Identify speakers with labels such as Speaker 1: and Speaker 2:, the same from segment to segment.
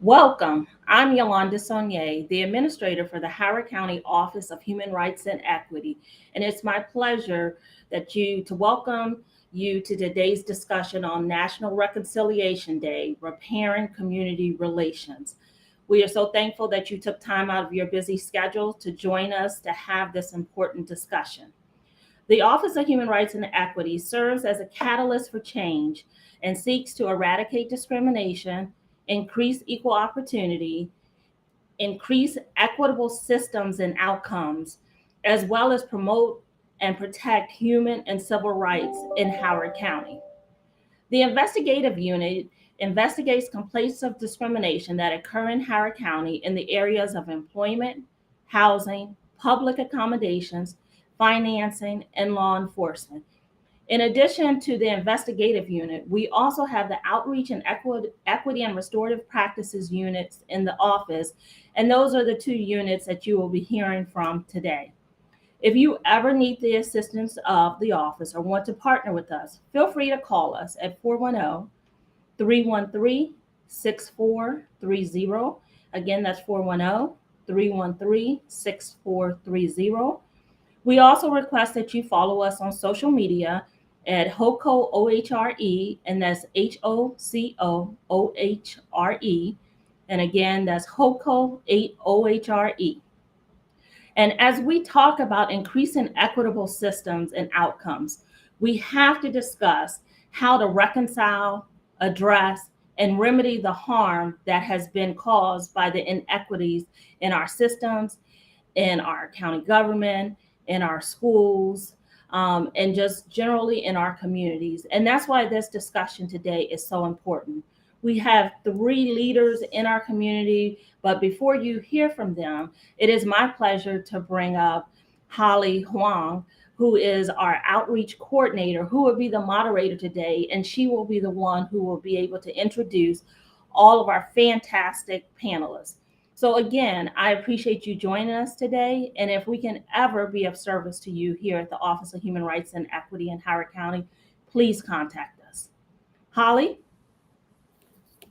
Speaker 1: Welcome. I'm Yolanda Saunier, the administrator for the Howard County Office of Human Rights and Equity, and it's my pleasure to welcome you to today's discussion on National Reconciliation Day, Repairing Community Relations. We are so thankful that you took time out of your busy schedule to join us to have this important discussion. The Office of Human Rights and Equity serves as a catalyst for change and seeks to eradicate discrimination, increase equal opportunity, increase equitable systems and outcomes, as well as promote and protect human and civil rights in Howard County. The investigative unit investigates complaints of discrimination that occur in Howard County in the areas of employment, housing, public accommodations, financing, and law enforcement. In addition to the investigative unit, we also have the outreach and equity and restorative practices units in the office, and those are the two units that you will be hearing from today. If you ever need the assistance of the office or want to partner with us, feel free to call us at 410 313 6430. Again, that's 410 313 6430. We also request that you follow us on social media at HOCO OHRE, and that's HOCO OHRE. And again, that's HOCO 8 OHRE. And as we talk about increasing equitable systems and outcomes, we have to discuss how to reconcile, address, and remedy the harm that has been caused by the inequities in our systems, in our county government, in our schools, and just generally in our communities. And that's why this discussion today is so important. We have three leaders in our community, but before you hear from them, it is my pleasure to bring up Holly Hoang, who is our outreach coordinator, who will be the moderator today, and she will be the one who will be able to introduce all of our fantastic panelists. So, again, I appreciate you joining us today. And if we can ever be of service to you here at the Office of Human Rights and Equity in Howard County, please contact us. Holly?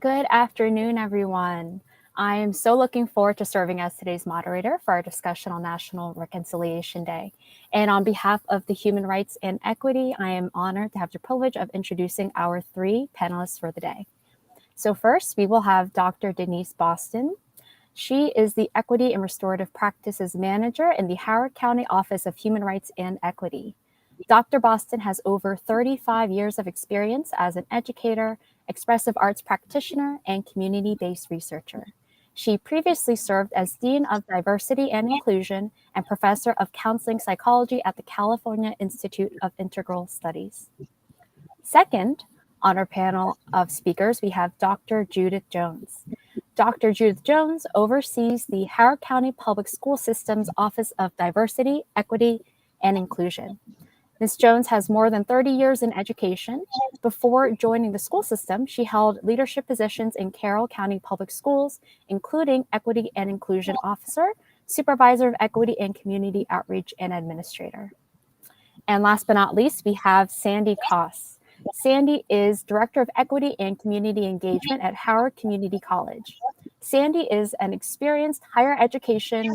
Speaker 2: Good afternoon, everyone. I am so looking forward to serving as today's moderator for our discussion on National Reconciliation Day. And on behalf of the Human Rights and Equity, I am honored to have the privilege of introducing our three panelists for the day. So first, we will have Dr. Denise Boston. She is the Equity and Restorative Practices Manager in the Howard County Office of Human Rights and Equity. Dr. Boston has over 35 years of experience as an educator, expressive arts practitioner, and community-based researcher. She previously served as Dean of Diversity and Inclusion and Professor of Counseling Psychology at the California Institute of Integral Studies. Second, on our panel of speakers, we have Dr. Judith Jones. Dr. Judith Jones oversees the Howard County Public School System's Office of Diversity, Equity, and Inclusion. Ms. Jones has more than 30 years in education. Before joining the school system, she held leadership positions in Carroll County Public Schools, including Equity and Inclusion Officer, Supervisor of Equity and Community Outreach, and Administrator. And last but not least, we have Sandy Koss. Sandy is Director of Equity and Community Engagement at Howard Community College. Sandy is an experienced higher education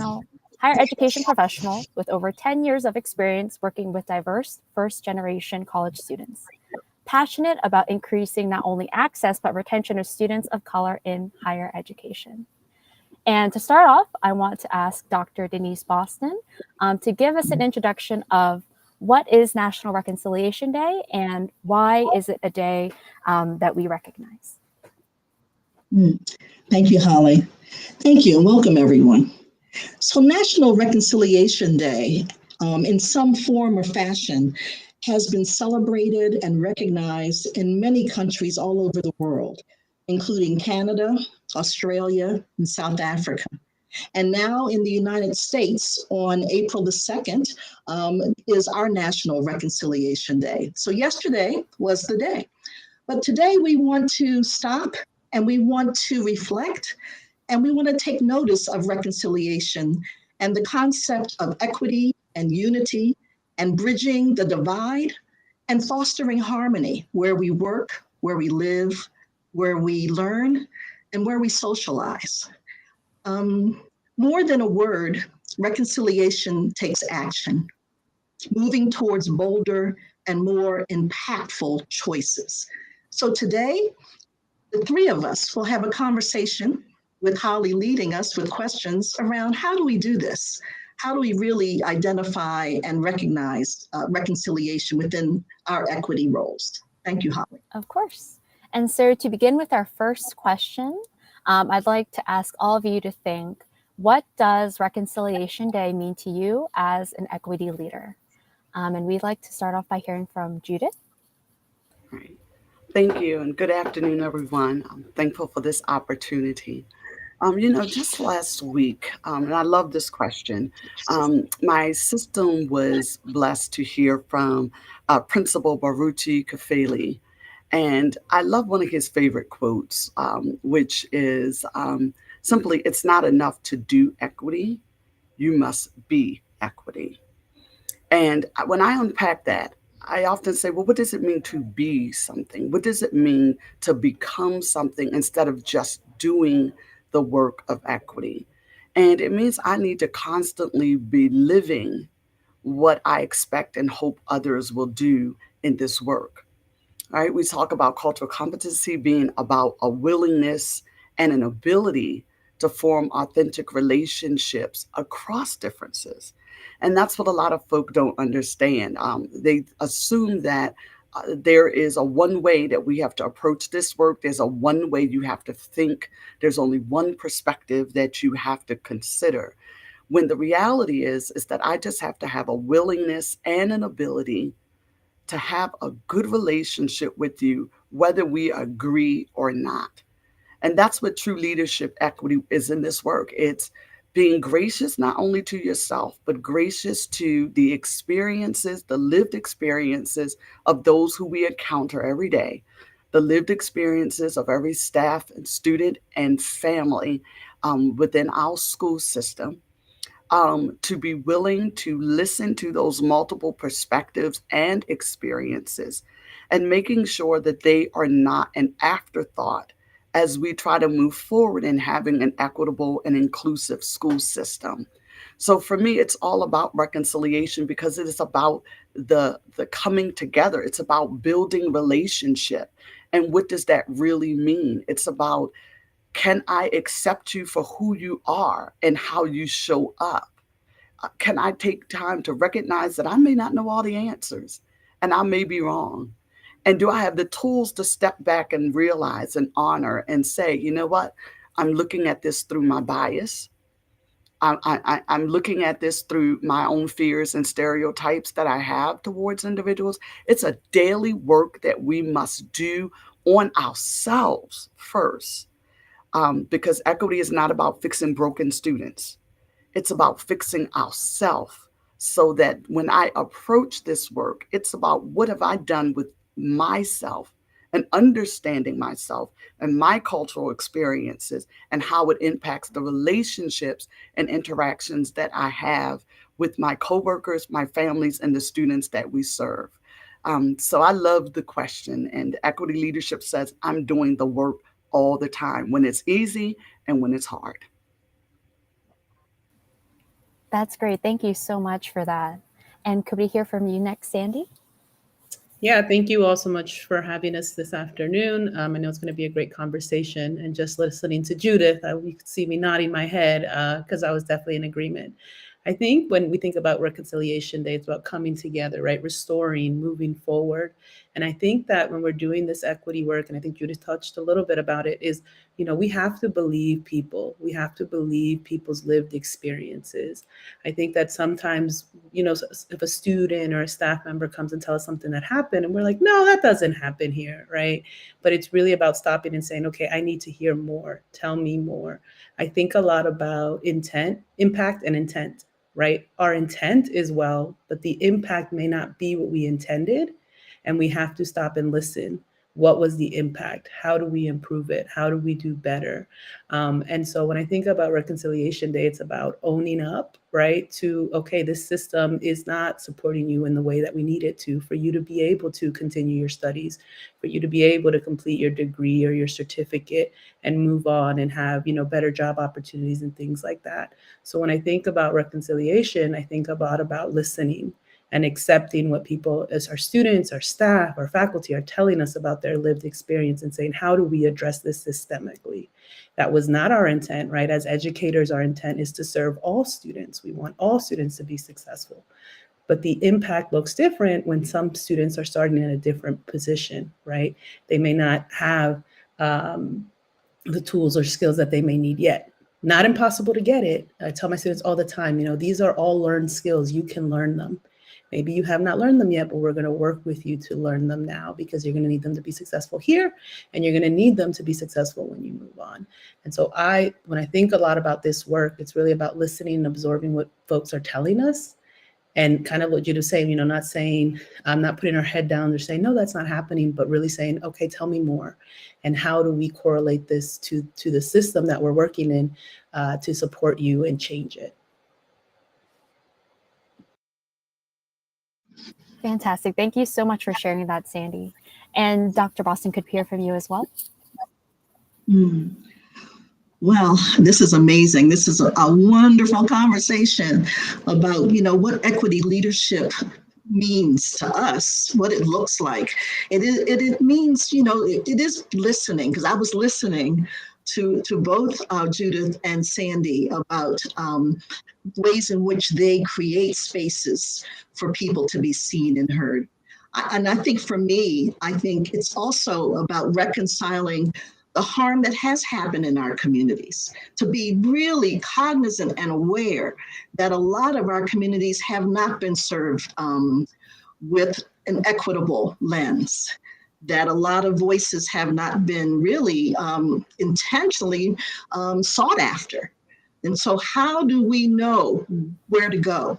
Speaker 2: professional with over 10 years of experience working with diverse first-generation college students, passionate about increasing not only access but retention of students of color in higher education. And to start off, I want to ask Dr. Denise Boston to give us an introduction of what is National Reconciliation Day and why is it a day that we recognize?
Speaker 3: Thank you, Holly. Thank you and welcome everyone. So National Reconciliation Day, in some form or fashion, has been celebrated and recognized in many countries all over the world, including Canada, Australia, and South Africa. And now in the United States, on April the 2nd, is our National Reconciliation Day. So yesterday was the day. But today we want to stop and we want to reflect and we want to take notice of reconciliation and the concept of equity and unity and bridging the divide and fostering harmony where we work, where we live, where we learn, and where we socialize. More than a word, reconciliation takes action, moving towards bolder and more impactful choices. So today, the three of us will have a conversation with Holly leading us with questions around how do we do this? How do we really identify and recognize reconciliation within our equity roles? Thank you, Holly.
Speaker 2: Of course. And so to begin with our first question, I'd like to ask all of you to think, what does Reconciliation Day mean to you as an equity leader? And we'd like to start off by hearing from Judith.
Speaker 4: Right. Thank you, and good afternoon, everyone. I'm thankful for this opportunity. Just last week, and I love this question, my system was blessed to hear from Principal Baruchi Kafeli. And I love one of his favorite quotes, which is simply, it's not enough to do equity, you must be equity. And when I unpack that, I often say, well, what does it mean to be something? What does it mean to become something instead of just doing the work of equity? And it means I need to constantly be living what I expect and hope others will do in this work. All right, we talk about cultural competency being about a willingness and an ability to form authentic relationships across differences. And that's what a lot of folk don't understand. They assume that there is a one way that we have to approach this work. There's a one way you have to think. There's only one perspective that you have to consider. When the reality is that I just have to have a willingness and an ability to have a good relationship with you, whether we agree or not. And that's what true leadership equity is in this work. It's being gracious not only to yourself, but gracious to the experiences, the lived experiences of those who we encounter every day, the lived experiences of every staff and student and family within our school system. To be willing to listen to those multiple perspectives and experiences and making sure that they are not an afterthought as we try to move forward in having an equitable and inclusive school system. So for me, it's all about reconciliation because it is about the coming together. It's about building relationship. And what does that really mean? It's about, can I accept you for who you are and how you show up? Can I take time to recognize that I may not know all the answers and I may be wrong? And do I have the tools to step back and realize and honor and say, you know what? I'm looking at this through my bias. I'm looking at this through my own fears and stereotypes that I have towards individuals. It's a daily work that we must do on ourselves first, because equity is not about fixing broken students. It's about fixing ourselves so that when I approach this work, it's about what have I done with myself and understanding myself and my cultural experiences and how it impacts the relationships and interactions that I have with my coworkers, my families, and the students that we serve. So I love the question, and equity leadership says I'm doing the work all the time, when it's easy and when it's hard.
Speaker 2: That's great. Thank you so much for that. And could we hear from you next, Sandy?
Speaker 5: Yeah, thank you all so much for having us this afternoon. I know it's going to be a great conversation. And just listening to Judith, you could see me nodding my head because I was definitely in agreement. I think when we think about Reconciliation Day, it's about coming together, right? Restoring, moving forward. And I think that when we're doing this equity work, and I think Judith touched a little bit about it, is, we have to believe people. We have to believe people's lived experiences. I think that sometimes, if a student or a staff member comes and tells us something that happened, and we're like, no, that doesn't happen here, right? But it's really about stopping and saying, okay, I need to hear more. Tell me more. I think a lot about impact and intent, right? Our intent is well, but the impact may not be what we intended. And we have to stop and listen. what was the impact? How do we improve it? How do we do better? And so when I think about Reconciliation Day, it's about owning up, right? To, okay, this system is not supporting you in the way that we need it to, for you to be able to continue your studies, for you to be able to complete your degree or your certificate and move on and have, better job opportunities and things like that. So when I think about reconciliation, I think about listening and accepting what people, as our students, our staff, our faculty, are telling us about their lived experience, and saying, how do we address this systemically? That was not our intent, right? As educators, our intent is to serve all students. We want all students to be successful. But the impact looks different when some students are starting in a different position, right? They may not have the tools or skills that they may need yet. Not impossible to get it. I tell my students all the time, these are all learned skills. You can learn them. Maybe you have not learned them yet, but we're going to work with you to learn them now, because you're going to need them to be successful here, and you're going to need them to be successful when you move on. And so when I think a lot about this work, it's really about listening and absorbing what folks are telling us. And kind of what Judith was saying, not saying, I'm not putting our head down or saying, no, that's not happening, but really saying, okay, tell me more. And how do we correlate this to the system that we're working in to support you and change it?
Speaker 2: Fantastic. Thank you so much for sharing that, Sandy. And Dr. Boston, could hear from you as well.
Speaker 3: Well, this is amazing. This is a wonderful conversation about, what equity leadership means to us, what it looks like. It means, it is listening, because I was listening to both Judith and Sandy about ways in which they create spaces for people to be seen and heard. And I think for me, it's also about reconciling the harm that has happened in our communities, to be really cognizant and aware that a lot of our communities have not been served with an equitable lens, that a lot of voices have not been really intentionally sought after. And so how do we know where to go?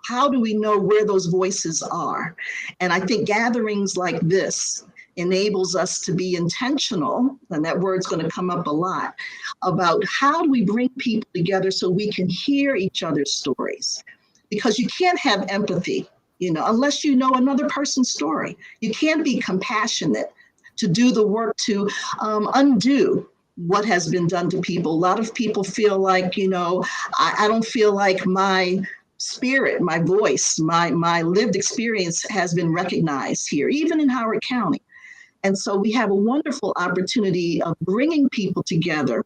Speaker 3: How do we know where those voices are? And I think gatherings like this enables us to be intentional, and that word's going to come up a lot, about how do we bring people together so we can hear each other's stories. Because you can't have empathy, unless you know another person's story. You can't be compassionate to do the work to undo what has been done to people. A lot of people feel like, I don't feel like my spirit, my voice, my lived experience has been recognized here, even in Howard County. And so we have a wonderful opportunity of bringing people together,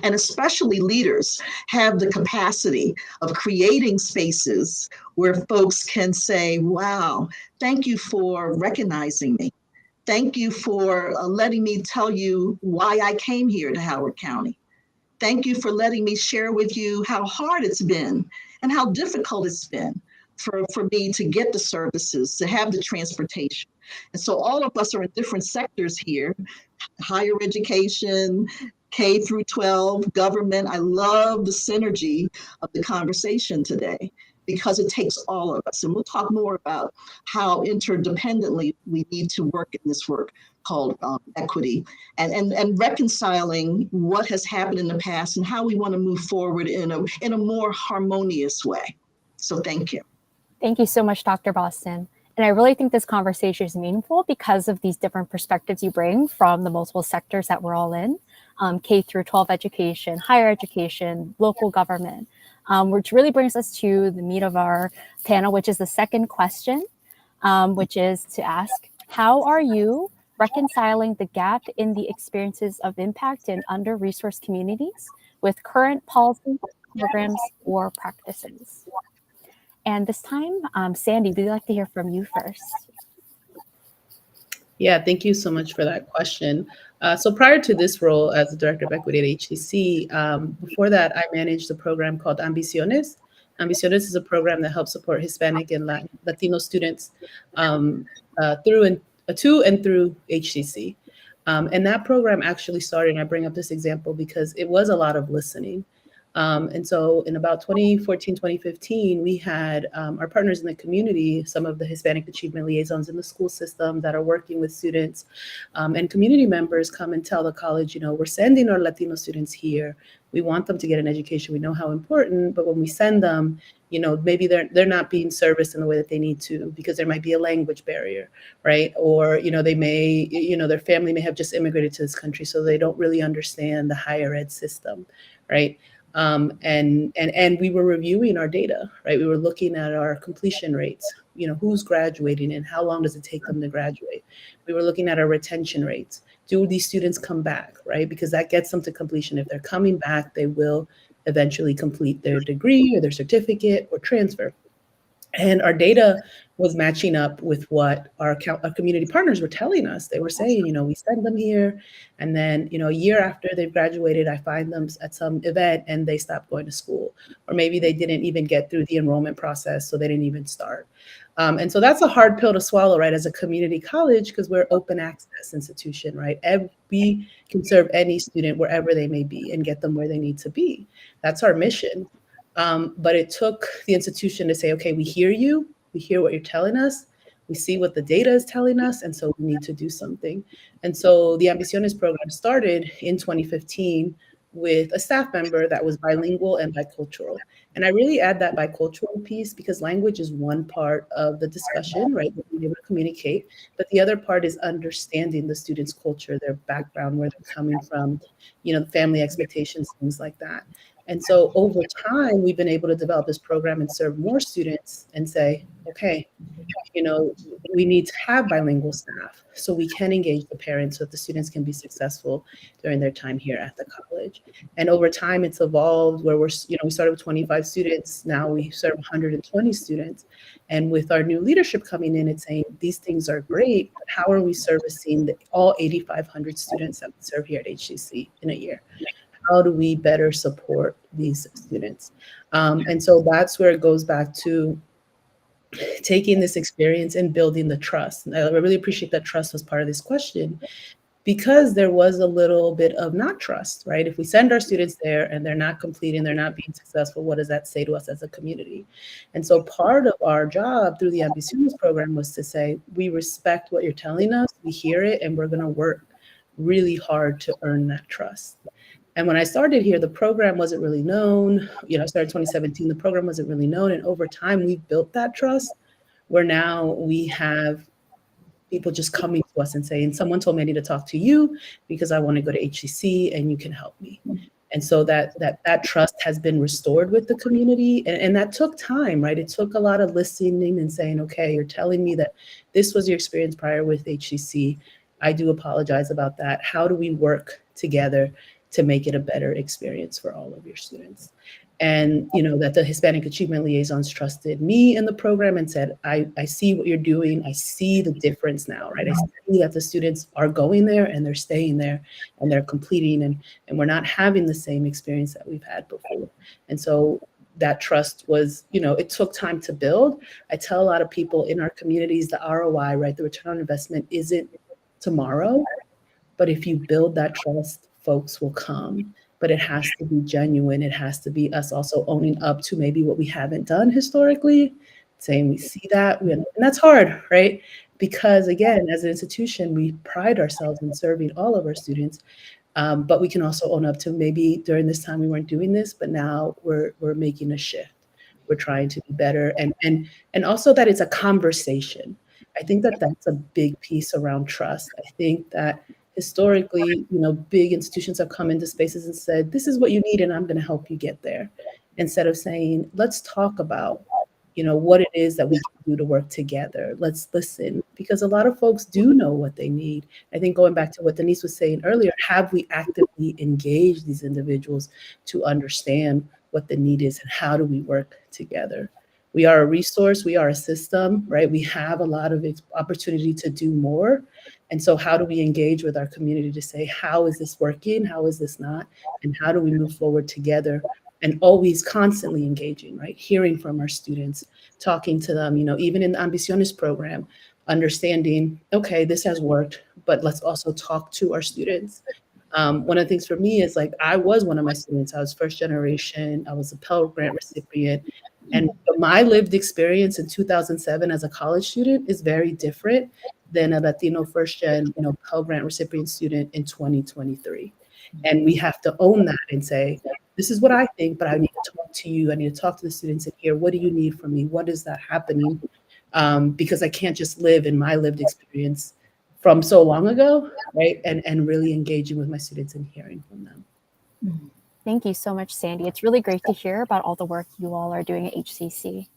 Speaker 3: and especially leaders have the capacity of creating spaces where folks can say, wow, thank you for recognizing me. Thank you for letting me tell you why I came here to Howard County. Thank you for letting me share with you how hard it's been and how difficult it's been for me to get the services, to have the transportation. And so all of us are in different sectors here: higher education, K through 12, government. I love the synergy of the conversation today, because it takes all of us. And we'll talk more about how interdependently we need to work in this work called equity, and reconciling what has happened in the past and how we want to move forward in a more harmonious way. So thank you.
Speaker 2: Thank you so much, Dr. Boston. And I really think this conversation is meaningful because of these different perspectives you bring from the multiple sectors that we're all in, K through 12 education, higher education, local government, which really brings us to the meat of our panel, which is the second question, which is to ask, how are you reconciling the gap in the experiences of impact in under-resourced communities with current policy, programs, or practices? And this time, Sandy, we'd like to hear from you first.
Speaker 5: Yeah, thank you so much for that question. So prior to this role as the Director of Equity at HCC, before that, I managed a program called Ambiciones. Ambiciones is a program that helps support Hispanic and Latino students through and through HCC. And that program actually started, and I bring up this example because it was a lot of listening. And so in about 2014, 2015, we had our partners in the community, some of the Hispanic Achievement Liaisons in the school system that are working with students, and community members come and tell the college, we're sending our Latino students here. We want them to get an education. We know how important, but when we send them, maybe they're not being serviced in the way that they need to because there might be a language barrier, right? Or, they may, their family may have just immigrated to this country, so they don't really understand the higher ed system, right? And we were reviewing our data, right? We were looking at our completion rates, who's graduating and how long does it take them to graduate? We were looking at our retention rates. Do these students come back, right? Because that gets them to completion. If they're coming back, they will eventually complete their degree or their certificate or transfer. And our data was matching up with what our community partners were telling us. They were saying, we send them here, and then, a year after they've graduated, I find them at some event and they stopped going to school. Or maybe they didn't even get through the enrollment process, so they didn't even start. And so that's a hard pill to swallow, right, as a community college, because we're open access institution, right? We can serve any student wherever they may be and get them where they need to be. That's our mission. But it took the institution to say, okay, we hear you, we hear what you're telling us, we see what the data is telling us, and so we need to do something. And so the Ambiciones program started in 2015 with a staff member that was bilingual and bicultural. And I really add that bicultural piece because language is one part of the discussion, right? Being able to communicate, but the other part is understanding the student's culture, their background, where they're coming from, family expectations, things like that. And so over time, we've been able to develop this program and serve more students and say, okay, we need to have bilingual staff so we can engage the parents so that the students can be successful during their time here at the college. And over time, it's evolved where we started with 25 students. Now we serve 120 students. And with our new leadership coming in, it's saying these things are great, but how are we servicing all 8,500 students that we serve here at HCC in a year? How do we better support these students? And so that's where it goes back to taking this experience and building the trust. And I really appreciate that trust was part of this question because there was a little bit of not trust, right? If we send our students there and they're not completing, they're not being successful, what does that say to us as a community? And so part of our job through the Ambiciones program was to say, we respect what you're telling us, we hear it, and we're gonna work really hard to earn that trust. And when I started here, the program wasn't really known. I started 2017, the program wasn't really known. And over time, we've built that trust where now we have people just coming to us and saying, someone told me I need to talk to you because I want to go to HCC and you can help me. And so that trust has been restored with the community. And that took time, right? It took a lot of listening and saying, okay, you're telling me that this was your experience prior with HCC. I do apologize about that. How do we work together to make it a better experience for all of your students? And, that the Hispanic Achievement Liaisons trusted me in the program and said, I see what you're doing. I see the difference now, right? I see that the students are going there and they're staying there and they're completing and we're not having the same experience that we've had before. And so that trust was, it took time to build. I tell a lot of people in our communities, the ROI, right? The return on investment isn't tomorrow, but if you build that trust, folks will come. But it has to be genuine. It has to be us also owning up to maybe what we haven't done historically, saying we see that. And that's hard, right? Because again, as an institution, we pride ourselves in serving all of our students. But we can also own up to maybe during this time we weren't doing this, but now we're making a shift. We're trying to be better. And also that it's a conversation. I think that that's a big piece around trust. I think that historically, big institutions have come into spaces and said, this is what you need, and I'm going to help you get there. Instead of saying, let's talk about, what it is that we can do to work together. Let's listen, because a lot of folks do know what they need. I think going back to what Denise was saying earlier, have we actively engaged these individuals to understand what the need is and how do we work together? We are a resource, we are a system, right? We have a lot of opportunity to do more. And so how do we engage with our community to say, how is this working? How is this not? And how do we move forward together? And always constantly engaging, right? Hearing from our students, talking to them, even in the Ambiciones program, understanding, okay, this has worked, but let's also talk to our students One of the things for me is like, I was one of my students. I was first generation. I was a Pell Grant recipient. And my lived experience in 2007 as a college student is very different than a Latino first gen, Pell Grant recipient student in 2023. And we have to own that and say, this is what I think, but I need to talk to you. I need to talk to the students in here. What do you need from me? What is that happening? Because I can't just live in my lived experience from so long ago, right? And really engaging with my students and hearing from them.
Speaker 2: Thank you so much, Sandy. It's really great to hear about all the work you all are doing at HCC.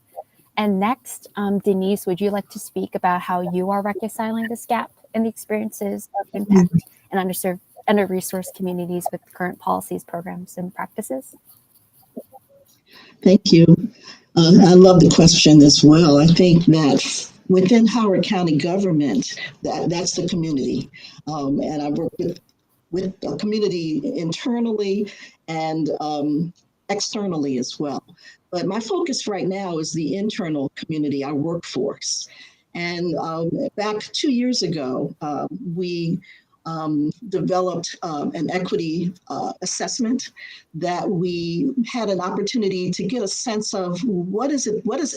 Speaker 2: And next, Denise, would you like to speak about how you are reconciling this gap in the experiences of impact and underserved, under-resourced communities with current policies, programs, and practices?
Speaker 3: Thank you. I love the question as well. I think that within Howard County government, that's the community. And I work with the community internally and externally as well. But my focus right now is the internal community, our workforce. And back 2 years ago, we developed an equity assessment that we had an opportunity to get a sense of what is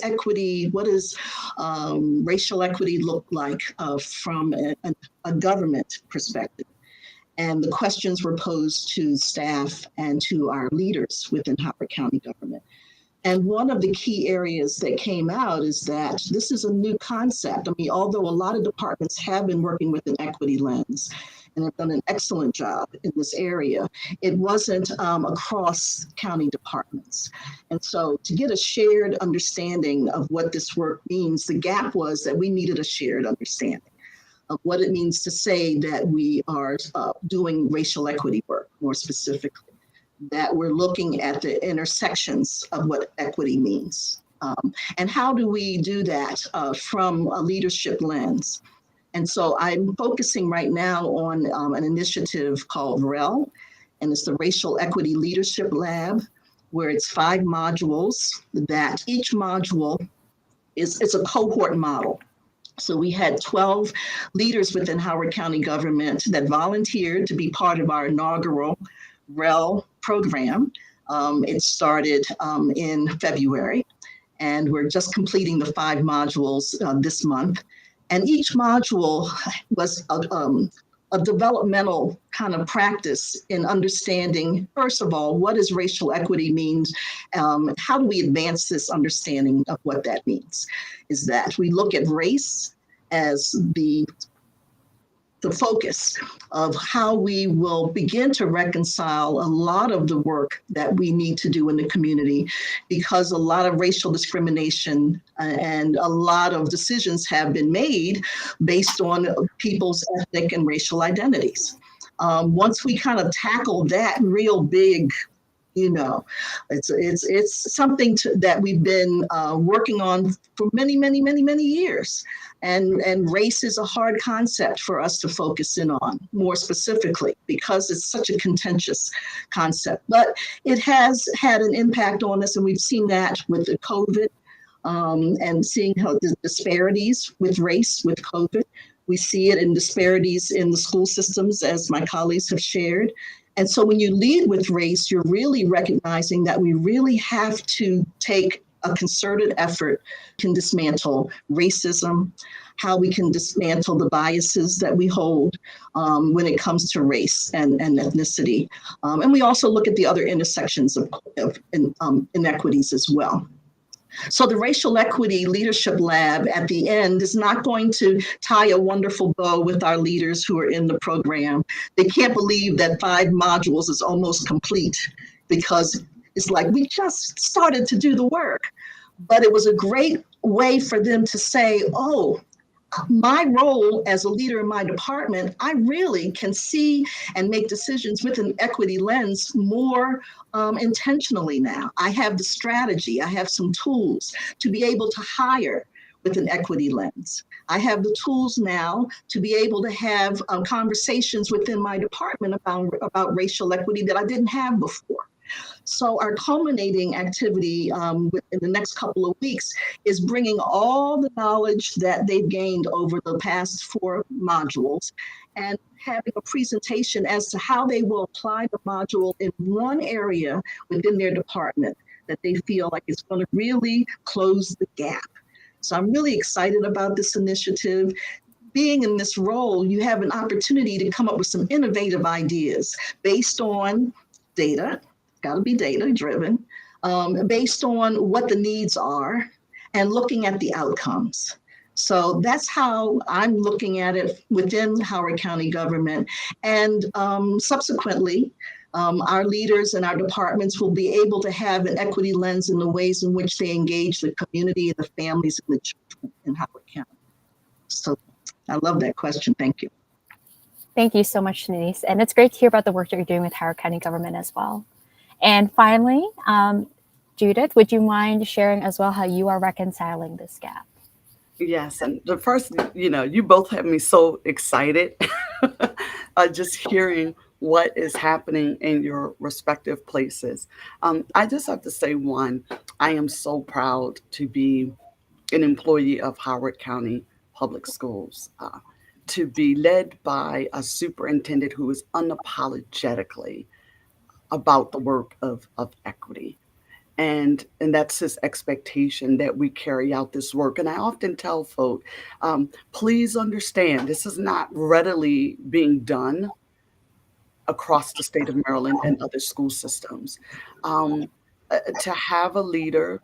Speaker 3: equity, what does racial equity look like from a government perspective. And the questions were posed to staff and to our leaders within Howard County government. And one of the key areas that came out is that this is a new concept. I mean, although a lot of departments have been working with an equity lens and have done an excellent job in this area, it wasn't across county departments. And so to get a shared understanding of what this work means, the gap was that we needed a shared understanding of what it means to say that we are doing racial equity work, more specifically, that we're looking at the intersections of what equity means. And how do we do that from a leadership lens? And so I'm focusing right now on an initiative called REL, and it's the Racial Equity Leadership Lab, where it's 5 modules that each module it's a cohort model. So we had 12 leaders within Howard County government that volunteered to be part of our inaugural REL program. It started in February, and we're just completing the 5 modules this month. And each module was a developmental kind of practice in understanding, first of all, what does racial equity mean? How do we advance this understanding of what that means? Is that we look at race as the focus of how we will begin to reconcile a lot of the work that we need to do in the community, because a lot of racial discrimination and a lot of decisions have been made based on people's ethnic and racial identities. Once we kind of tackle that real big, it's something that we've been working on for many, many, many, many years. And race is a hard concept for us to focus in on more specifically because it's such a contentious concept. But it has had an impact on us, and we've seen that with the COVID and seeing how the disparities with race with COVID. We see it in disparities in the school systems, as my colleagues have shared. And so when you lead with race, you're really recognizing that we really have to take a concerted effort to dismantle racism, how we can dismantle the biases that we hold when it comes to race and ethnicity. And we also look at the other intersections of inequities as well. So the Racial Equity Leadership Lab at the end is not going to tie a wonderful bow with our leaders who are in the program. They can't believe that 5 modules is almost complete, because it's like we just started to do the work. But it was a great way for them to say, oh, my role as a leader in my department, I really can see and make decisions with an equity lens more intentionally now. I have the strategy, I have some tools to be able to hire with an equity lens. I have the tools now to be able to have conversations within my department about racial equity that I didn't have before. So our culminating activity in the next couple of weeks is bringing all the knowledge that they've gained over the past 4 modules and having a presentation as to how they will apply the module in one area within their department that they feel like it's going to really close the gap. So I'm really excited about this initiative. Being in this role, you have an opportunity to come up with some innovative ideas based on data, got to be data driven, based on what the needs are and looking at the outcomes. So that's how I'm looking at it within Howard County government. And subsequently, our leaders and our departments will be able to have an equity lens in the ways in which they engage the community and the families and the children in Howard County. So I love that question. Thank you.
Speaker 2: Thank you so much, Denise. And it's great to hear about the work that you're doing with Howard County government as well. And finally, Judith, would you mind sharing as well how you are reconciling this gap?
Speaker 4: Yes, and the first, you both have me so excited just hearing what is happening in your respective places. I just have to say, one, I am so proud to be an employee of Howard County Public Schools, to be led by a superintendent who is unapologetically about the work of equity. And that's his expectation that we carry out this work. And I often tell folk, please understand, this is not readily being done across the state of Maryland and other school systems. To have a leader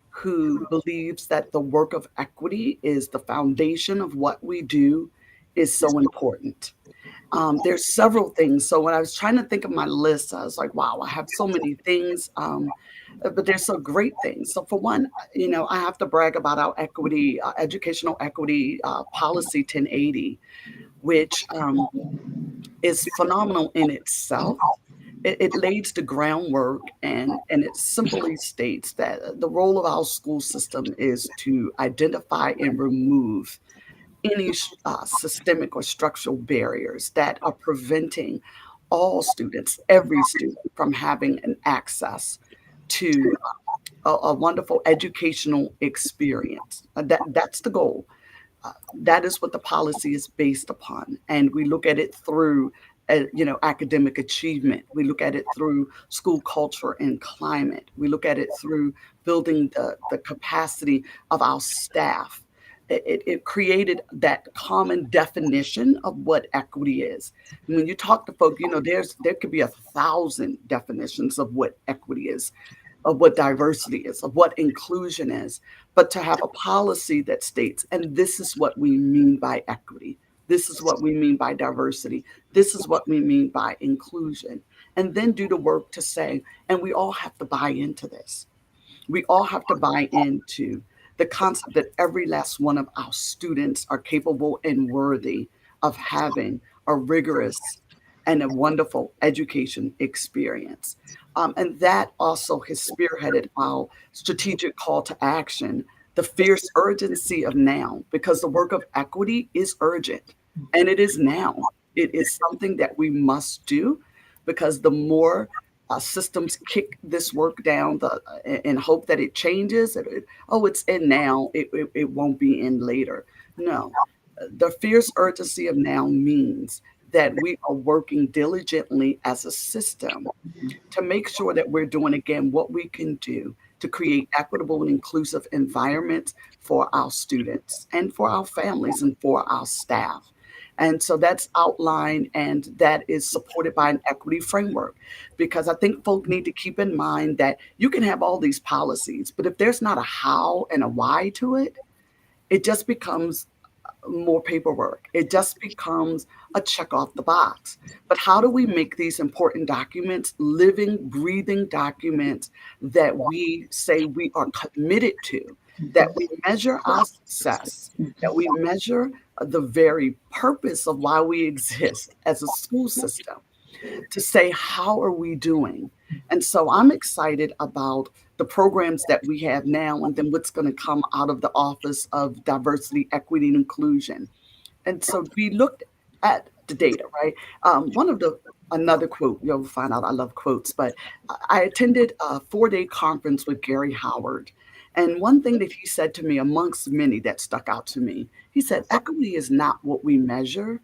Speaker 4: who believes that the work of equity is the foundation of what we do is so important. There's several things. So when I was trying to think of my list, I was like, wow, I have so many things. But there's some great things. So for one, I have to brag about our equity, educational equity policy 1080, which is phenomenal in itself. It lays the groundwork and it simply states that the role of our school system is to identify and remove any systemic or structural barriers that are preventing all students, every student, from having an access to a wonderful educational experience. That's the goal. That is what the policy is based upon. And we look at it through academic achievement. We look at it through school culture and climate. We look at it through building the capacity of our staff. It created that common definition of what equity is. And when you talk to folk, there could be 1,000 definitions of what equity is, of what diversity is, of what inclusion is. But to have a policy that states, and this is what we mean by equity, this is what we mean by diversity, this is what we mean by inclusion, and then do the work to say, and we all have to buy into this. We all have to buy into the concept that every last one of our students are capable and worthy of having a rigorous and a wonderful education experience. And that also has spearheaded our strategic call to action, the fierce urgency of now, because the work of equity is urgent and it is now. It is something that we must do, because the more systems kick this work down and hope that it changes, it's in now, it won't be in later. No, the fierce urgency of now means that we are working diligently as a system to make sure that we're doing, again, what we can do to create equitable and inclusive environments for our students and for our families and for our staff. And so that's outlined, and that is supported by an equity framework, because I think folk need to keep in mind that you can have all these policies, but if there's not a how and a why to it, it just becomes more paperwork. It just becomes a check off the box. But how do we make these important documents living, breathing documents that we say we are committed to, that we measure our success, that we measure the very purpose of why we exist as a school system, to say, how are we doing? And so I'm excited about the programs that we have now, and then what's going to come out of the Office of Diversity, Equity, and Inclusion. And so we looked at the data, right? Another quote, you'll find out I love quotes, but I attended a 4-day conference with Gary Howard. And one thing that he said to me, amongst many that stuck out to me, he said, equity is not what we measure,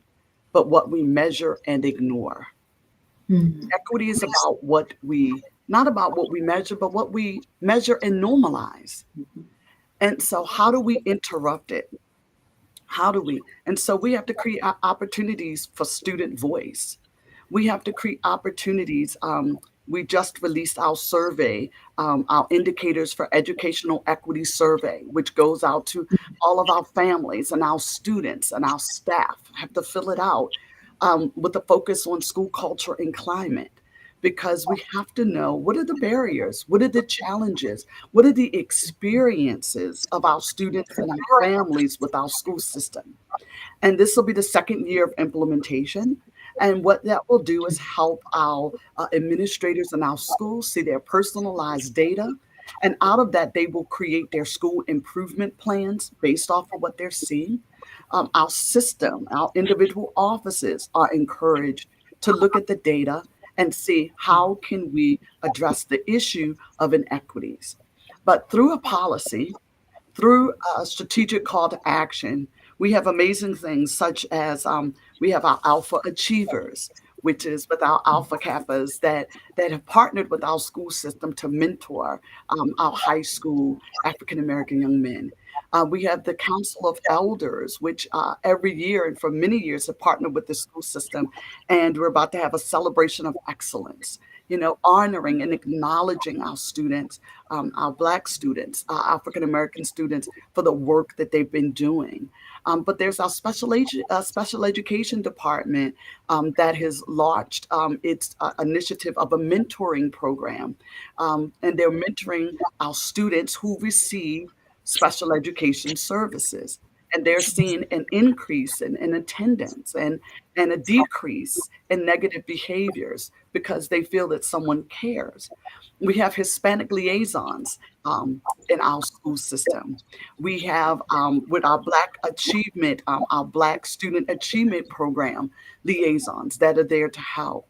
Speaker 4: but what we measure and ignore. Equity is about not about what we measure, but what we measure and normalize. And so how do we interrupt it? How do we? And so we have to create opportunities for student voice. We have to create opportunities. We just released our survey, our Indicators for Educational Equity survey, which goes out to all of our families, and our students and our staff have to fill it out with a focus on school culture and climate. Because we have to know, what are the barriers? What are the challenges? What are the experiences of our students and our families with our school system? And this will be the second year of implementation. And what that will do is help our administrators in our schools see their personalized data. And out of that, they will create their school improvement plans based off of what they're seeing. Our system, our individual offices are encouraged to look at the data and see how can we address the issue of inequities. But through a policy, through a strategic call to action, we have amazing things such as we have our Alpha Achievers, which is with our Alpha Kappas that have partnered with our school system to mentor our high school African American young men. We have the Council of Elders, which every year and for many years have partnered with the school system. And we're about to have a celebration of excellence, honoring and acknowledging our students, our Black students, our African American students for the work that they've been doing. But there's our special education department that has launched its initiative of a mentoring program. And they're mentoring our students who receive special education services. And they're seeing an increase in attendance and a decrease in negative behaviors because they feel that someone cares. We have Hispanic liaisons in our school system. We have with our Black Achievement, our Black Student Achievement Program liaisons that are there to help.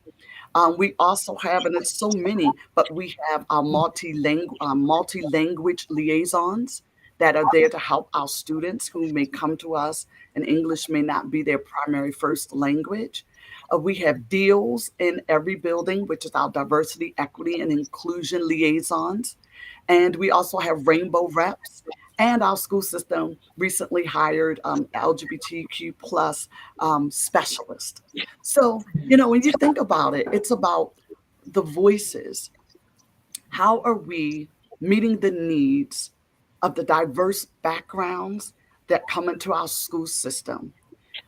Speaker 4: We also have, and it's so many, but we have our multi-language liaisons that are there to help our students who may come to us and English may not be their primary first language. We have deals in every building, which is our diversity, equity, and inclusion liaisons. And we also have rainbow reps. And our school system recently hired LGBTQ plus specialists. So, when you think about it, it's about the voices. How are we meeting the needs of the diverse backgrounds that come into our school system?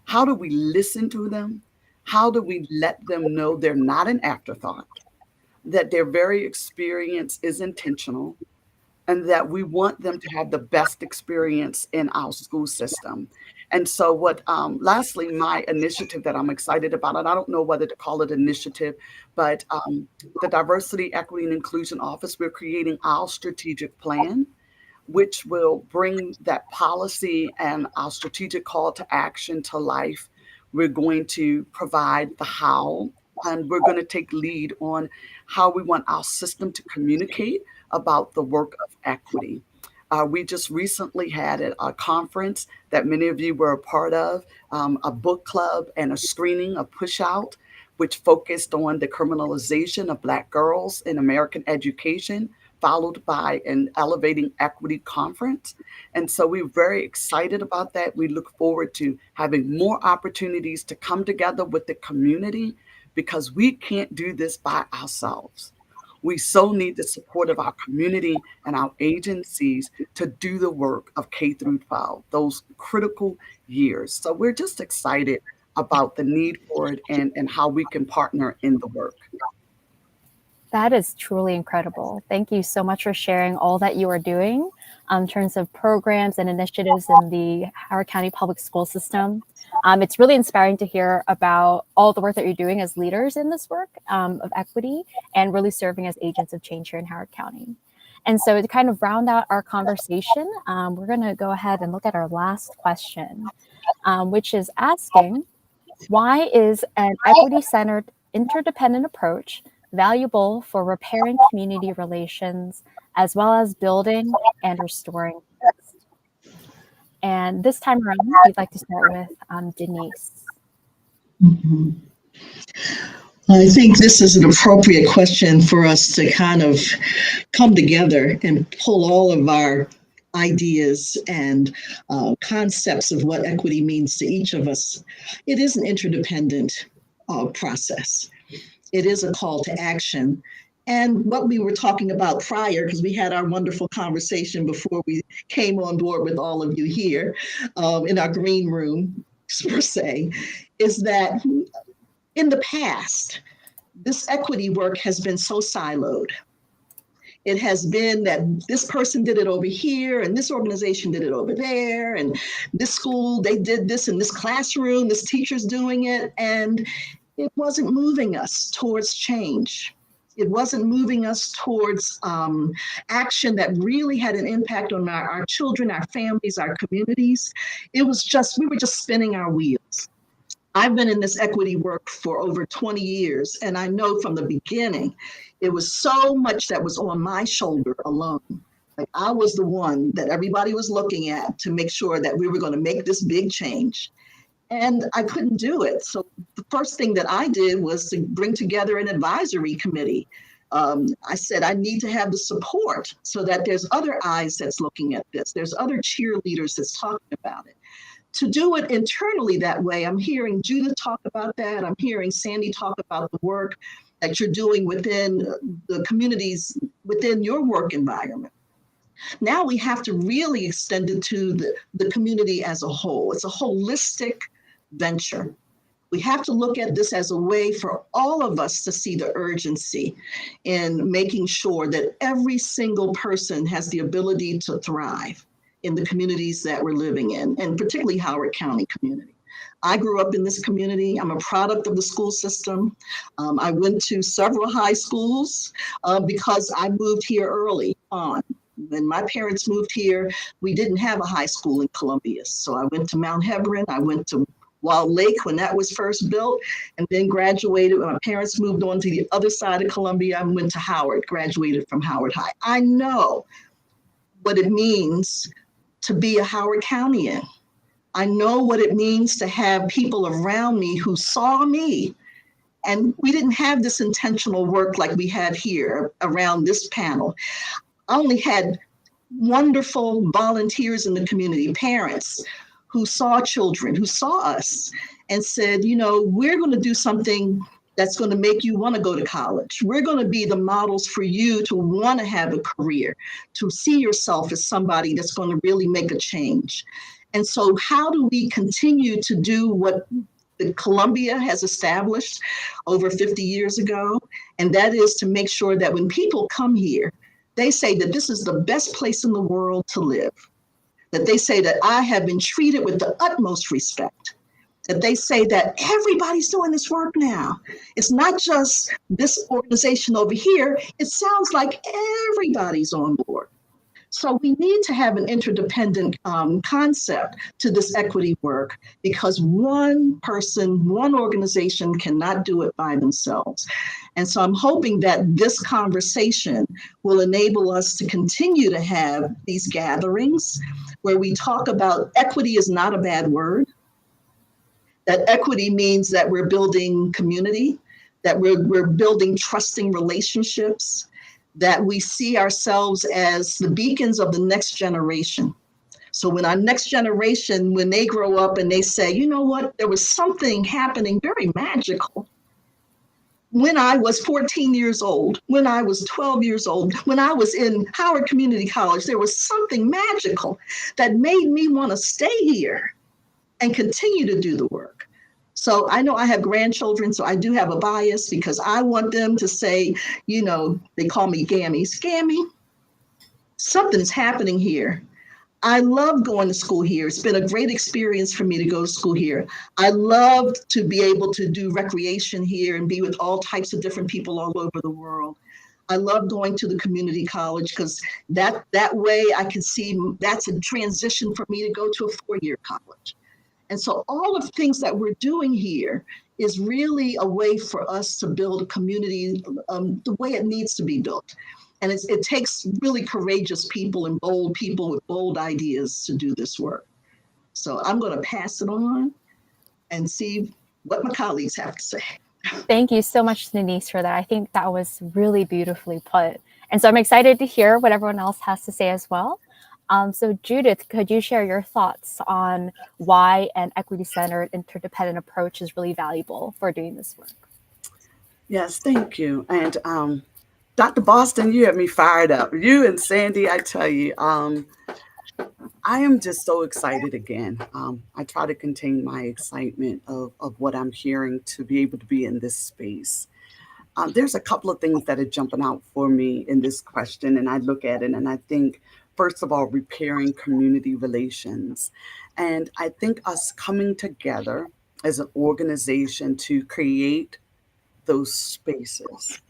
Speaker 4: How do we listen to them? How do we let them know they're not an afterthought, that their very experience is intentional, and that we want them to have the best experience in our school system? And so lastly, my initiative that I'm excited about, and I don't know whether to call it initiative, but the Diversity, Equity, and Inclusion Office, we're creating our strategic plan, which will bring that policy and our strategic call to action to life. We're going to provide the how, and we're going to take lead on how we want our system to communicate about the work of equity. We just recently had a conference that many of you were a part of, a book club and a screening, a push out, which focused on the criminalization of Black girls in American education, followed by an Elevating Equity conference. And so we're very excited about that. We look forward to having more opportunities to come together with the community, because we can't do this by ourselves. We so need the support of our community and our agencies to do the work of K through 12, those critical years. So we're just excited about the need for it and how we can partner in the work.
Speaker 2: That is truly incredible. Thank you so much for sharing all that you are doing in terms of programs and initiatives in the Howard County Public School System. It's really inspiring to hear about all the work that you're doing as leaders in this work of equity and really serving as agents of change here in Howard County. And so to kind of round out our conversation, we're going to go ahead and look at our last question, which is asking, Why is an equity-centered, interdependent approach valuable for repairing community relations as well as building and restoring trust? And this time around, we'd like to start with Denise.
Speaker 3: Mhm. I think this is an appropriate question for us to kind of come together and pull all of our ideas and concepts of what equity means to each of us. It is an interdependent process. It is a call to action. And what we were talking about prior, because we had our wonderful conversation before we came on board with all of you here in our green room, per se, is that in the past, this equity work has been so siloed. It has been that this person did it over here and this organization did it over there and this school, they did this in this classroom, this teacher's doing it, and it wasn't moving us towards change. It wasn't moving us towards action that really had an impact on our children, our families, our communities. It was just, we were just spinning our wheels. I've been in this equity work for over 20 years, and I know from the beginning, it was so much that was on my shoulder alone. Like I was the one that everybody was looking at to make sure that we were going to make this big change. And I couldn't do it. So the first thing that I did was to bring together an advisory committee. I said, I need to have the support so that there's other eyes that's looking at this. There's other cheerleaders that's talking about it. To do it internally that way, I'm hearing Judith talk about that. I'm hearing Sandy talk about the work that you're doing within the communities, within your work environment. Now we have to really extend it to the community as a whole. It's a holistic venture. We have to look at this as a way for all of us to see the urgency in making sure that every single person has the ability to thrive in the communities that we're living in, and particularly Howard County community. I grew up in this community. I'm a product of the school system. I went to several high schools because I moved here early on. When my parents moved here, we didn't have a high school in Columbia. So I went to Mount Hebron, I went to Wild Lake when that was first built, and then graduated. When my parents moved on to the other side of Columbia, I went to Howard, graduated from Howard High. I know what it means to be a Howard Countyan. I know what it means to have people around me who saw me. And we didn't have this intentional work like we have here around this panel. I only had wonderful volunteers in the community, parents who saw children, who saw us and said, you know, we're going to do something that's going to make you want to go to college. We're going to be the models for you to want to have a career, to see yourself as somebody that's going to really make a change. And so how do we continue to do what Columbia has established over 50 years ago? And that is to make sure that when people come here, they say that this is the best place in the world to live, that they say that I have been treated with the utmost respect, that they say that everybody's doing this work now. It's not just this organization over here. It sounds like everybody's on board. So we need to have an interdependent concept to this equity work, because one person, one organization cannot do it by themselves. And so I'm hoping that this conversation will enable us to continue to have these gatherings where we talk about equity is not a bad word, that equity means that we're building community, that we're building trusting relationships, that we see ourselves as the beacons of the next generation. So when our next generation, when they grow up and they say, you know what, there was something happening very magical when I was 14 years old, when I was 12 years old, when I was in Howard Community College, there was something magical that made me want to stay here and continue to do the work. So I know I have grandchildren, so I do have a bias because I want them to say, you know, they call me Gammy. Gammy, something's happening here. I love going to school here. It's been a great experience for me to go to school here. I love to be able to do recreation here and be with all types of different people all over the world. I love going to the community college because that way I can see that's a transition for me to go to a 4-year college. And so all of the things that we're doing here is really a way for us to build a community the way it needs to be built. And it takes really courageous people and bold people with bold ideas to do this work. So I'm going to pass it on and see what my colleagues have to say.
Speaker 2: Thank you so much, Denise, for that. I think that was really beautifully put. And so I'm excited to hear what everyone else has to say as well. So Judith, could you share your thoughts on why an equity-centered interdependent approach is really valuable for doing this work?
Speaker 4: Yes, thank you. And Dr. Boston, you have me fired up. You and Sandy, I tell you, I am just so excited again. I try to contain my excitement of what I'm hearing to be able to be in this space. There's a couple of things that are jumping out for me in this question, and I look at it and I think, first of all, repairing community relations. And I think us coming together as an organization to create those spaces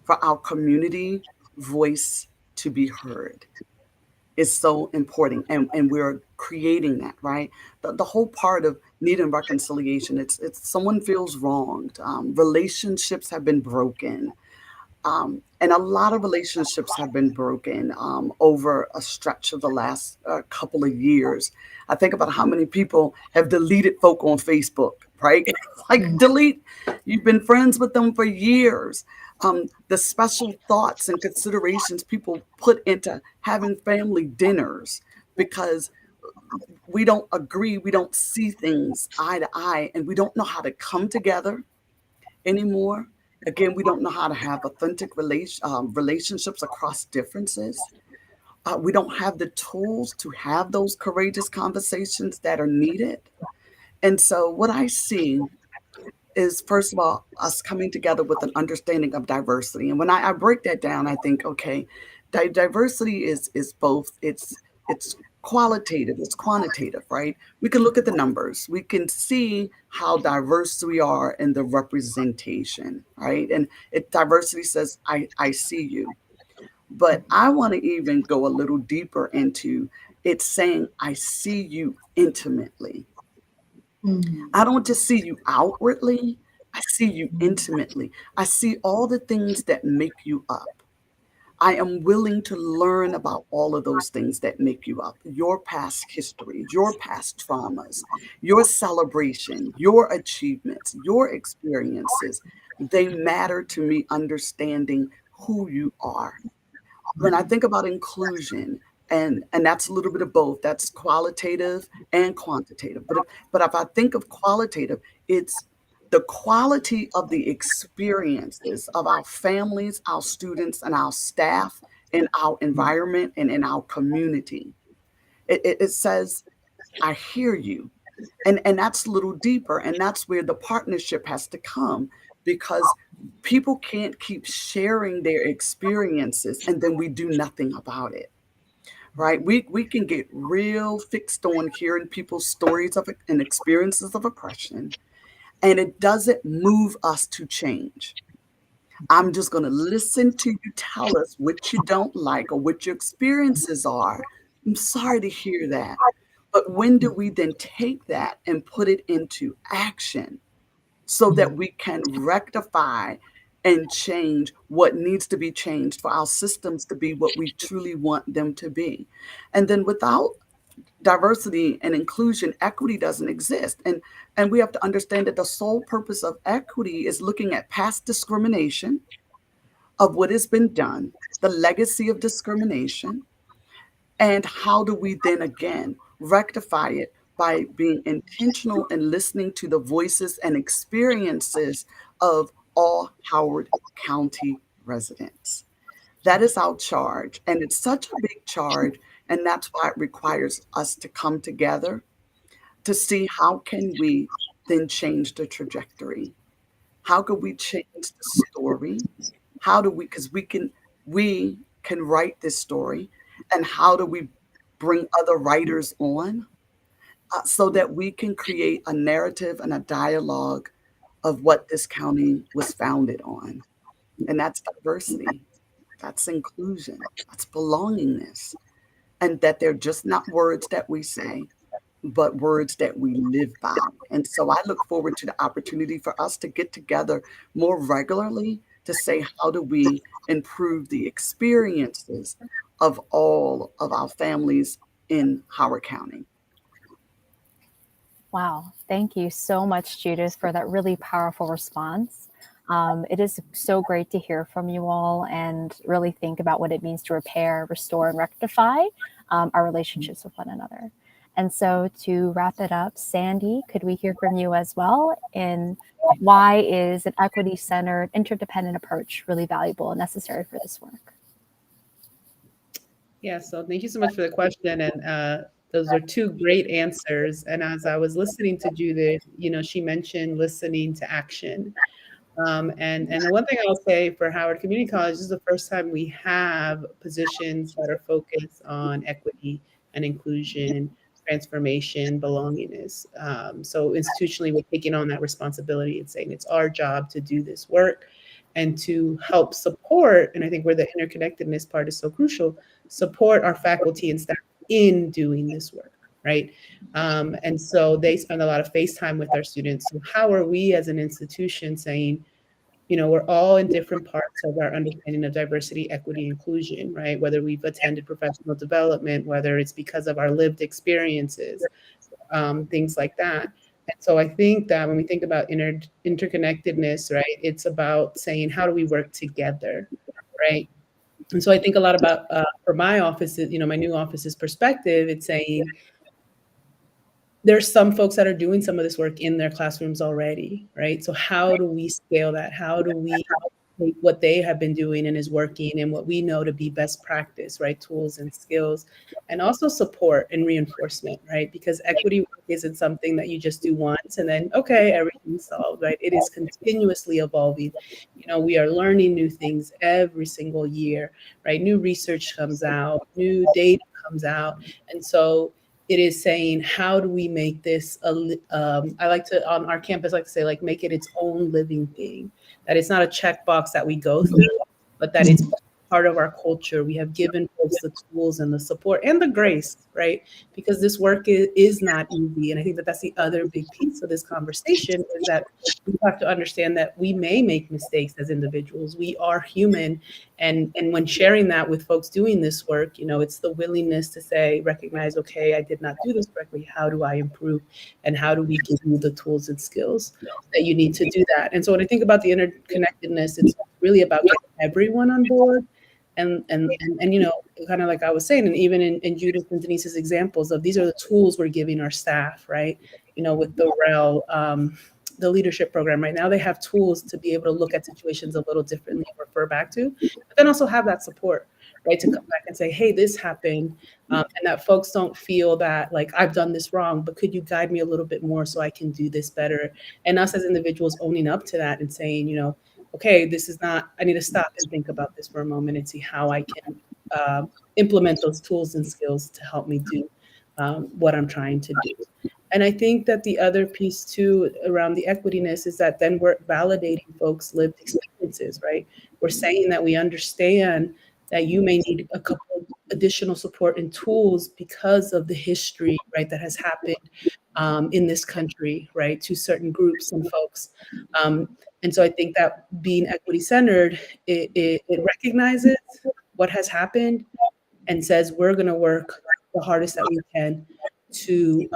Speaker 4: for our community voice to be heard is so important. And we're creating that, right? The whole part of need and reconciliation, it's someone feels wronged. Relationships have been broken. And a lot of relationships have been broken over a stretch of the last couple of years. I think about how many people have deleted folk on Facebook, right? Like delete, you've been friends with them for years. The special thoughts and considerations people put into having family dinners because we don't agree, we don't see things eye to eye, and we don't know how to come together anymore. Again, we don't know how to have authentic relationships across differences. We don't have the tools to have those courageous conversations that are needed. And so what I see is, first of all, us coming together with an understanding of diversity. And when I break that down, I think, okay, diversity is both, it's qualitative, it's quantitative, right? We can look at the numbers. We can see how diverse we are in the representation, right? And diversity says, I see you. But I want to even go a little deeper into it saying, I see you intimately. I don't just see you outwardly, I see you intimately. I see all the things that make you up. I am willing to learn about all of those things that make you up, your past history, your past traumas, your celebration, your achievements, your experiences. They matter to me understanding who you are. When I think about inclusion, and that's a little bit of both, that's qualitative and quantitative. But if I think of qualitative, it's the quality of the experiences of our families, our students, and our staff in our environment and in our community. It says, I hear you. And that's a little deeper. And that's where the partnership has to come, because people can't keep sharing their experiences and then we do nothing about it. Right? We can get real fixed on hearing people's stories of and experiences of oppression, and it doesn't move us to change. I'm just going to listen to you tell us what you don't like or what your experiences are. I'm sorry to hear that. But when do we then take that and put it into action so that we can rectify and change what needs to be changed for our systems to be what we truly want them to be? And then without diversity and inclusion, equity doesn't exist. And we have to understand that the sole purpose of equity is looking at past discrimination, of what has been done, the legacy of discrimination, and how do we then again rectify it by being intentional and listening to the voices and experiences of all Howard County residents. That is our charge. And it's such a big charge. And that's why it requires us to come together to see how can we then change the trajectory. How can we change the story? How do we, because we can write this story, and how do we bring other writers on so that we can create a narrative and a dialogue of what this county was founded on. And that's diversity, that's inclusion, that's belongingness, and that they're just not words that we say, but words that we live by. And so I look forward to the opportunity for us to get together more regularly to say, how do we improve the experiences of all of our families in Howard County?
Speaker 2: Wow. Thank you so much, Judith, for that really powerful response. It is so great to hear from you all and really think about what it means to repair, restore, and rectify our relationships with one another. And so to wrap it up, Sandy, could we hear from you as well? And why is an equity-centered, interdependent approach really valuable and necessary for this work?
Speaker 5: Yeah, so thank you so much for the question. And those are two great answers. And as I was listening to Judith, she mentioned listening to action. And the one thing I'll say for Howard Community College, this is the first time we have positions that are focused on equity and inclusion, transformation, belongingness. So institutionally, we're taking on that responsibility and saying it's our job to do this work and to help support, and I think where the interconnectedness part is so crucial, support our faculty and staff in doing this work, right? And so they spend a lot of face time with our students. So how are we as an institution saying, we're all in different parts of our understanding of diversity, equity, inclusion, right? Whether we've attended professional development, whether it's because of our lived experiences, things like that. And so I think that when we think about interconnectedness, right, it's about saying, how do we work together, right? And so I think a lot about, for my office, my new office's perspective, it's saying, there's some folks that are doing some of this work in their classrooms already, right? So how do we scale that? How do we take what they have been doing and is working and what we know to be best practice, right? Tools and skills, and also support and reinforcement, right? Because equity work isn't something that you just do once and then, okay, everything's solved, right? It is continuously evolving. We are learning new things every single year, right? New research comes out, new data comes out. And so it is saying, how do we make this, I like to, on our campus, like to say, like, make it its own living thing, that it's not a checkbox that we go through, but that it's part of our culture. We have given folks the tools and the support and the grace, right? Because this work is not easy. And I think that that's the other big piece of this conversation, is that we have to understand that we may make mistakes as individuals. We are human. And when sharing that with folks doing this work, it's the willingness to say, recognize, okay, I did not do this correctly. How do I improve? And how do we give you the tools and skills that you need to do that? And so when I think about the interconnectedness, it's really about getting everyone on board. And kind of like I was saying, and even in Judith and Denise's examples of, these are the tools we're giving our staff, right? With the REL, the leadership program right now, they have tools to be able to look at situations a little differently and refer back to, but then also have that support, right? To come back and say, hey, this happened. And that folks don't feel that, like, I've done this wrong, but could you guide me a little bit more so I can do this better? And us as individuals owning up to that and saying, okay, this is not, I need to stop and think about this for a moment and see how I can implement those tools and skills to help me do what I'm trying to do. And I think that the other piece too around the equityness is that then we're validating folks' lived experiences, right? We're saying that we understand that you may need a couple of additional support and tools because of the history, right, that has happened in this country, right, to certain groups and folks. And so I think that being equity-centered, it recognizes what has happened and says, we're going to work the hardest that we can to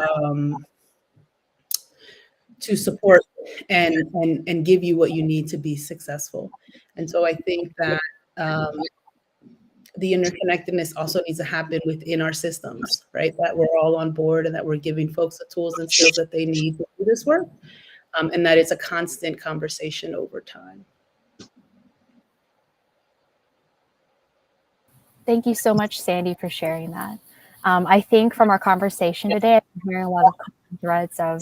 Speaker 5: support and give you what you need to be successful. And so I think that the interconnectedness also needs to happen within our systems, right? That we're all on board and that we're giving folks the tools and skills that they need to do this work, and that it's a constant conversation over time.
Speaker 2: Thank you so much, Sandy, for sharing that. I think from our conversation today, I'm hearing a lot of common threads of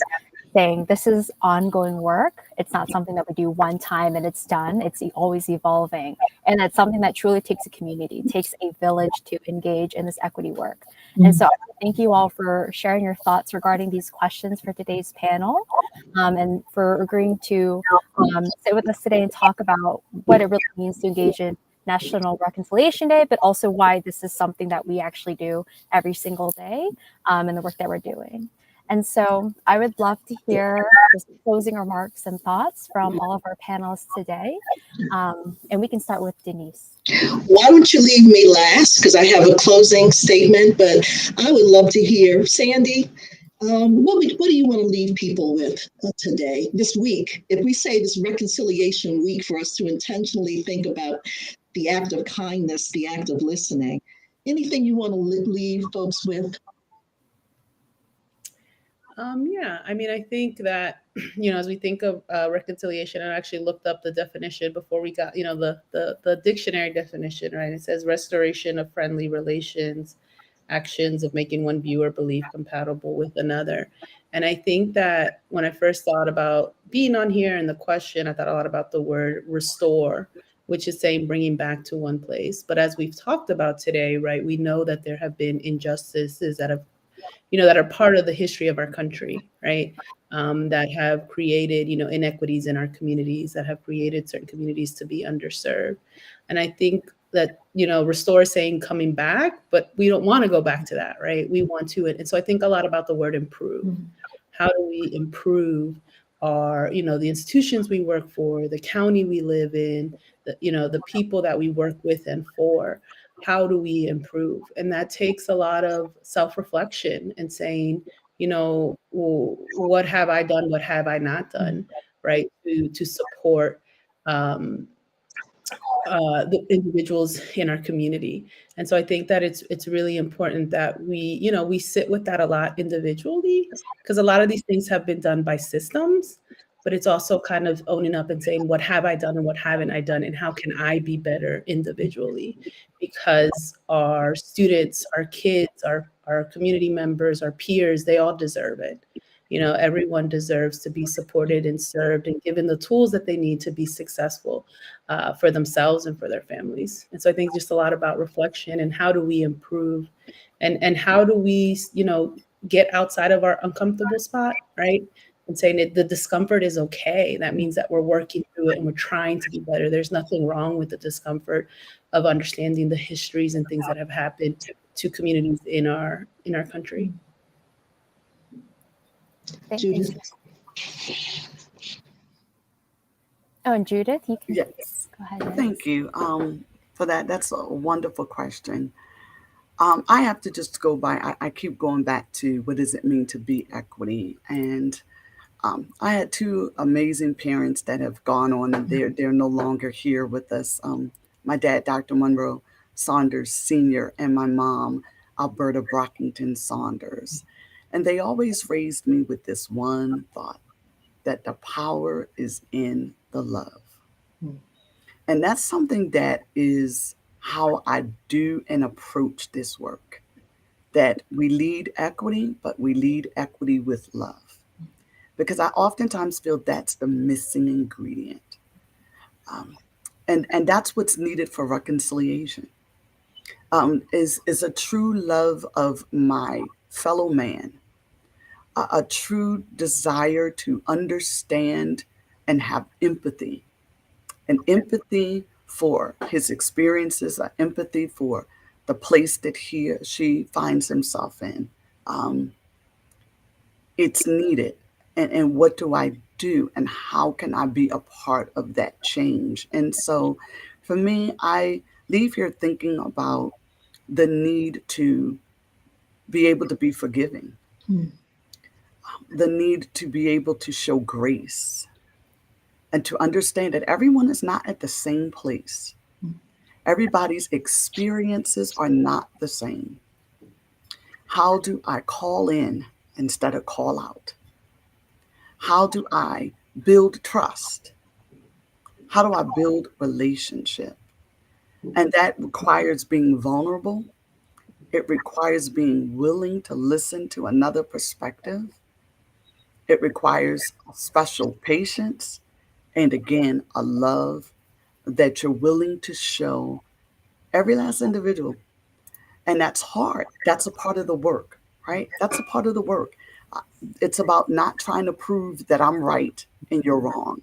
Speaker 2: saying this is ongoing work. It's not something that we do one time and it's done. It's always evolving. And that's something that truly takes a community, it takes a village to engage in this equity work. And so thank you all for sharing your thoughts regarding these questions for today's panel, and for agreeing to sit with us today and talk about what it really means to engage in National Reconciliation Day, but also why this is something that we actually do every single day in the work that we're doing. And so I would love to hear just closing remarks and thoughts from all of our panelists today. And we can start with Denise.
Speaker 3: Why don't you leave me last? Because I have a closing statement, but I would love to hear. Sandy, what do you want to leave people with today, this week? If we say this reconciliation week for us to intentionally think about the act of kindness, the act of listening, anything you want to leave folks with?
Speaker 5: Yeah, I mean, I think that, as we think of reconciliation, I actually looked up the definition before we got, the dictionary definition, right? It says restoration of friendly relations, actions of making one view or belief compatible with another. And I think that when I first thought about being on here and the question, I thought a lot about the word restore, which is saying bringing back to one place. But as we've talked about today, right, we know that there have been injustices that have that are part of the history of our country, right? That have created, inequities in our communities, that have created certain communities to be underserved. And I think that, restore is saying coming back, but we don't want to go back to that, right? We want to, and so I think a lot about the word improve. Mm-hmm. How do we improve our, the institutions we work for, the county we live in, the people that we work with and for? How do we improve? And that takes a lot of self-reflection and saying, well, what have I done? What have I not done? Right. To support the individuals in our community. And so I think that it's really important that we sit with that a lot individually, because a lot of these things have been done by systems, but it's also kind of owning up and saying, what have I done and what haven't I done? And how can I be better individually? Because our students, our kids, our community members, our peers, they all deserve it. Everyone deserves to be supported and served and given the tools that they need to be successful for themselves and for their families. And so I think just a lot about reflection and how do we improve and how do we, get outside of our uncomfortable spot, right? And saying that the discomfort is okay. That means that we're working through it and we're trying to be better. There's nothing wrong with the discomfort of understanding the histories and things that have happened to communities in our country.
Speaker 3: Judith.
Speaker 2: Oh, and Judith, you can
Speaker 4: Yes.
Speaker 2: Go ahead.
Speaker 4: Thank you for that. That's a wonderful question. I have to just go by, I keep going back to what does it mean to be equity? And I had two amazing parents that have gone on and they're no longer here with us. My dad, Dr. Monroe Saunders Sr., and my mom, Alberta Brockington Saunders. And they always raised me with this one thought, that the power is in the love. And that's something that is how I do and approach this work, that we lead equity, but we lead equity with love. Because I oftentimes feel that's the missing ingredient. And that's what's needed for reconciliation, is a true love of my fellow man, a true desire to understand and have empathy, an empathy for his experiences, an empathy for the place that he or she finds himself in. It's needed. And what do I do? And how can I be a part of that change? And so for me, I leave here thinking about the need to be able to be forgiving, the need to be able to show grace, and to understand that everyone is not at the same place. Everybody's experiences are not the same. How do I call in instead of call out? How do I build trust? How do I build relationship? And that requires being vulnerable. It requires being willing to listen to another perspective. It requires special patience. And again, a love that you're willing to show every last individual. And that's hard. That's a part of the work, right? That's a part of the work. It's about not trying to prove that I'm right and you're wrong.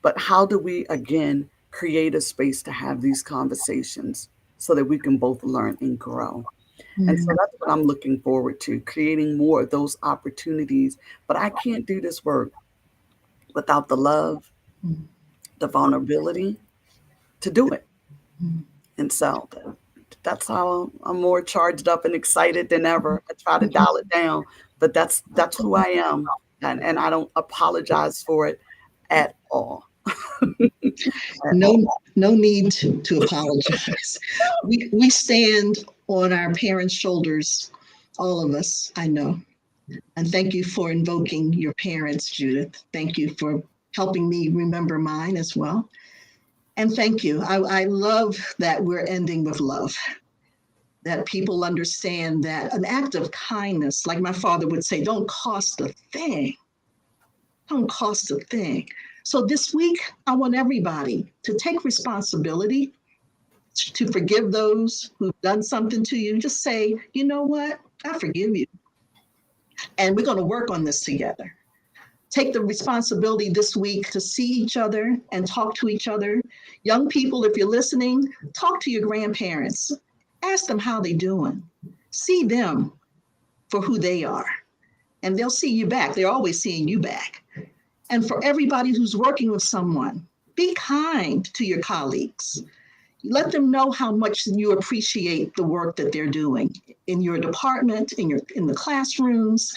Speaker 4: But how do we, again, create a space to have these conversations so that we can both learn and grow? And so that's what I'm looking forward to, creating more of those opportunities. But I can't do this work without the love, the vulnerability to do it. And so that's how I'm more charged up and excited than ever. I try to dial it down, but that's who I am. And I don't apologize for it at all.
Speaker 3: No need to apologize. We stand on our parents' shoulders, all of us, I know. And thank you for invoking your parents, Judith. Thank you for helping me remember mine as well. And thank you. I love that we're ending with love, that people understand that an act of kindness, like my father would say, don't cost a thing. Don't cost a thing. So this week, I want everybody to take responsibility, to forgive those who've done something to you. Just say, you know what? I forgive you. And we're going to work on this together. Take the responsibility this week to see each other and talk to each other. Young people, if you're listening, talk to your grandparents. Ask them how they're doing. See them for who they are. And they'll see you back. They're always seeing you back. And for everybody who's working with someone, be kind to your colleagues. Let them know how much you appreciate the work that they're doing in your department, in the classrooms.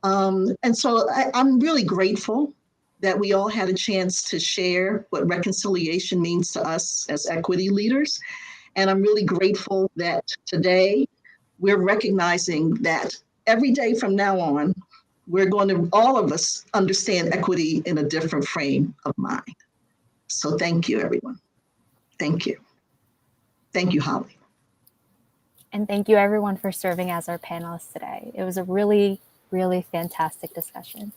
Speaker 3: And so I'm really grateful that we all had a chance to share what reconciliation means to us as equity leaders. And I'm really grateful that today we're recognizing that every day from now on, we're going to, all of us, understand equity in a different frame of mind. So thank you, everyone. Thank you. Thank you, Holly.
Speaker 2: And thank you everyone for serving as our panelists today. It was a really, really fantastic discussion.